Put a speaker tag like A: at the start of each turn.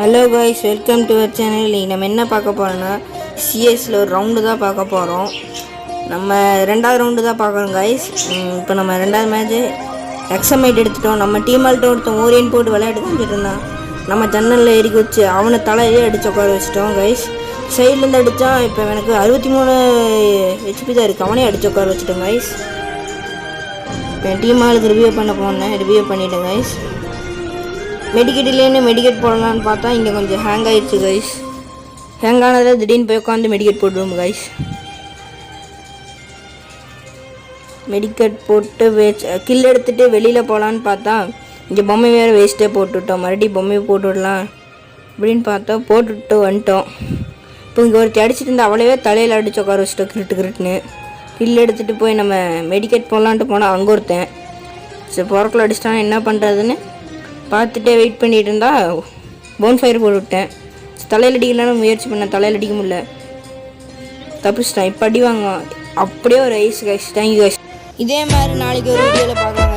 A: Hello guys, welcome to our channel. நம்ம என்ன பார்க்க போகிறோன்னா சிஎஸில் ஒரு ரவுண்டு தான் பார்க்க போகிறோம். நம்ம ரெண்டாவது ரவுண்டு தான் பார்க்குறோம் காய்ஸ். இப்போ நம்ம ரெண்டாவது மேட்ச்சு எக்ஸமைட் எடுத்துட்டோம். நம்ம டீம் ஆள்கிட்ட ஒருத்தன் ஓரியன் போட்டு விளையாட்டு காமிச்சிட்டு இருந்தான். நம்ம ஜன்னலில் ஏறிக்கி வச்சு அவனை தலையிலே அடித்து உட்கார வச்சிட்டோம் காய்ஸ். சைட்லேருந்து அடித்தான். இப்போ எனக்கு 63 HP தான் இருக்குது. அவனே அடித்து உட்கார வச்சுட்டோம் காய்ஸ். இப்போ என் டீம் ஆளுக்கு ரிவ்யூ பண்ண போனேன். ரிவ்யூ பண்ணிட்டேன் காய்ஸ். மெடிக்கெட் இல்லைன்னு மெடிக்கெட் போடலான்னு பார்த்தா இங்கே கொஞ்சம் ஹேங் ஆகிடுச்சு கைஸ். ஹேங் ஆனதில் திடீர்னு போய் உட்காந்து மெடிக்கெட் போட்டுருவோம் கைஸ். மெடிக்கெட் போட்டு கில் எடுத்துகிட்டு வெளியில் போகலான்னு பார்த்தா இங்கே பொம்மை வேறு வேஸ்ட்டே போட்டுவிட்டோம். மறுபடியும் பொம்மையை போட்டு விடலாம் அப்படின்னு பார்த்தா போட்டுவிட்டு வந்துட்டோம். இப்போ இங்கே ஒருத்தி அடிச்சுட்டு இருந்தால் அவளையே தலையில் அடித்து உட்கார வச்சுட்டோம் கிருட்டுன்னு. கில் எடுத்துகிட்டு போய் நம்ம மெடிக்கெட் போடலான்ட்டு போனால் அங்கே ஒருத்தன் சரி பொறக்கில் அடிச்சிட்டான். என்ன பண்ணுறதுன்னு பார்த்துட்டே வெயிட் பண்ணிகிட்டு இருந்தா போன் ஃபயர் போட்டு விட்டேன். தலையில் அடிக்கலான்னு முயற்சி பண்ணேன், தலையில் அடிக்க முடியல, தப்பிச்சிட்டேன். இப்போ அடி வாங்குவான். அப்படியே ஒரு ஐஸ் கைஸ். Thank you guys. இதே மாதிரி நாளைக்கு ஒரு வீடியோவில் பார்க்கலாம்.